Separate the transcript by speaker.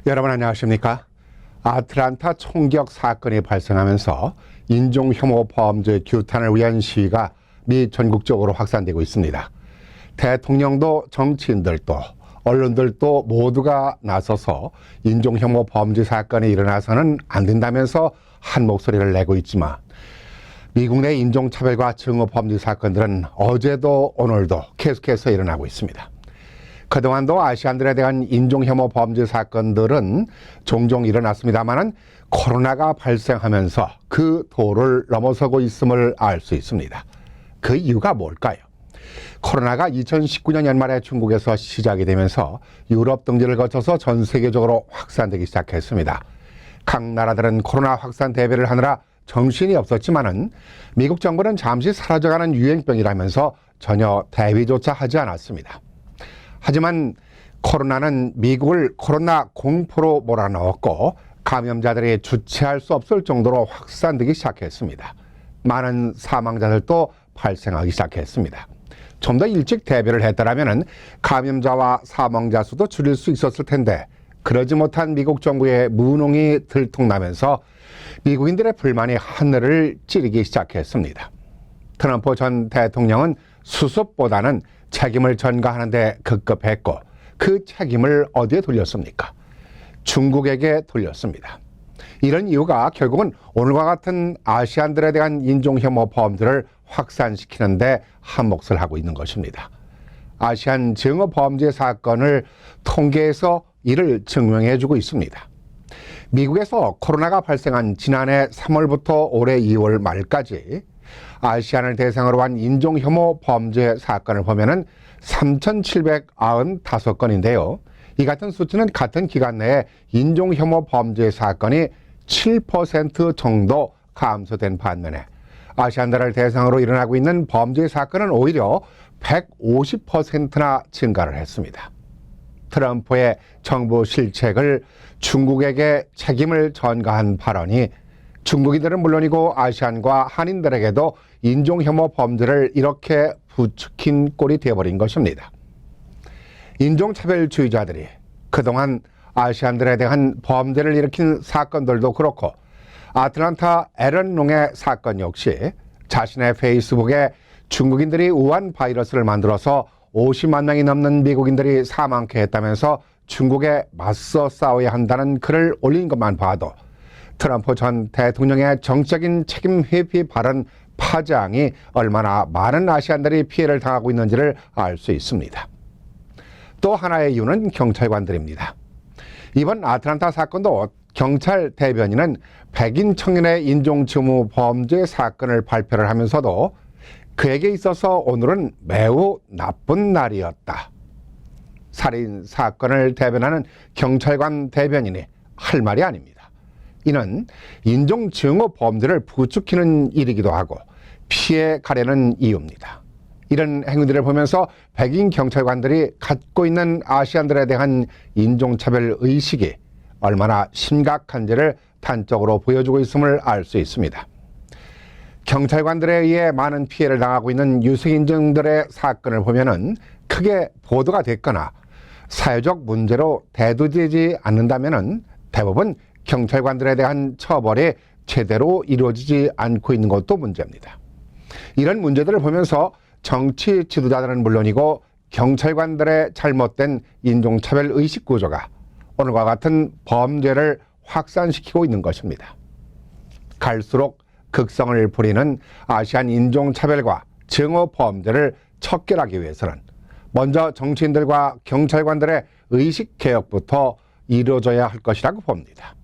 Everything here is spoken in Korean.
Speaker 1: 여러분 안녕하십니까? 아틀란타 총격 사건이 발생하면서 인종혐오 범죄 규탄을 위한 시위가 미 전국적으로 확산되고 있습니다. 대통령도 정치인들도 언론들도 모두가 나서서 인종혐오 범죄 사건이 일어나서는 안 된다면서 한 목소리를 내고 있지만 미국 내 인종차별과 증오범죄 사건들은 어제도 오늘도 계속해서 일어나고 있습니다. 그동안도 아시안들에 대한 인종혐오 범죄 사건들은 종종 일어났습니다만 코로나가 발생하면서 그 도를 넘어서고 있음을 알 수 있습니다. 그 이유가 뭘까요? 코로나가 2019년 연말에 중국에서 시작이 되면서 유럽 등지를 거쳐서 전 세계적으로 확산되기 시작했습니다. 각 나라들은 코로나 확산 대비를 하느라 정신이 없었지만은 미국 정부는 잠시 사라져가는 유행병이라면서 전혀 대비조차 하지 않았습니다. 하지만 코로나는 미국을 코로나 공포로 몰아넣었고 감염자들이 주체할 수 없을 정도로 확산되기 시작했습니다. 많은 사망자들도 발생하기 시작했습니다. 좀 더 일찍 대비를 했더라면 감염자와 사망자 수도 줄일 수 있었을 텐데 그러지 못한 미국 정부의 무능이 들통나면서 미국인들의 불만이 하늘을 찌르기 시작했습니다. 트럼프 전 대통령은 수습보다는 책임을 전가하는 데 급급했고 그 책임을 어디에 돌렸습니까? 중국에게 돌렸습니다. 이런 이유가 결국은 오늘과 같은 아시안들에 대한 인종혐오 범죄를 확산시키는 데 한몫을 하고 있는 것입니다. 아시안 증오범죄 사건을 통계에서 이를 증명해주고 있습니다. 미국에서 코로나가 발생한 지난해 3월부터 올해 2월 말까지 아시안을 대상으로 한 인종혐오 범죄 사건을 보면은 3,795건인데요. 이 같은 수치는 같은 기간 내에 인종혐오 범죄 사건이 7% 정도 감소된 반면에 아시안들을 대상으로 일어나고 있는 범죄 사건은 오히려 150%나 증가를 했습니다. 트럼프의 정부 실책을 중국에게 책임을 전가한 발언이 중국인들은 물론이고 아시안과 한인들에게도 인종혐오 범죄를 이렇게 부추긴 꼴이 되어버린 것입니다. 인종차별주의자들이 그동안 아시안들에 대한 범죄를 일으킨 사건들도 그렇고 아틀란타 에런 롱의 사건 역시 자신의 페이스북에 중국인들이 우한 바이러스를 만들어서 50만 명이 넘는 미국인들이 사망케 했다면서 중국에 맞서 싸워야 한다는 글을 올린 것만 봐도 트럼프 전 대통령의 정적인 책임 회피 발언 파장이 얼마나 많은 아시안들이 피해를 당하고 있는지를 알 수 있습니다. 또 하나의 이유는 경찰관들입니다. 이번 아틀란타 사건도 경찰 대변인은 백인 청년의 인종증오 범죄 사건을 발표를 하면서도 그에게 있어서 오늘은 매우 나쁜 날이었다. 살인 사건을 대변하는 경찰관 대변인이 할 말이 아닙니다. 이는 인종증오 범죄를 부추기는 일이기도 하고 피해 가려는 이유입니다. 이런 행위들을 보면서 백인 경찰관들이 갖고 있는 아시안들에 대한 인종차별 의식이 얼마나 심각한지를 단적으로 보여주고 있음을 알 수 있습니다. 경찰관들에 의해 많은 피해를 당하고 있는 유색인종들의 사건을 보면은 크게 보도가 됐거나 사회적 문제로 대두되지 않는다면은 대부분 경찰관들에 대한 처벌이 제대로 이루어지지 않고 있는 것도 문제입니다. 이런 문제들을 보면서 정치 지도자들은 물론이고 경찰관들의 잘못된 인종차별 의식 구조가 오늘과 같은 범죄를 확산시키고 있는 것입니다. 갈수록 극성을 부리는 아시안 인종차별과 증오 범죄를 척결하기 위해서는 먼저 정치인들과 경찰관들의 의식 개혁부터 이루어져야 할 것이라고 봅니다.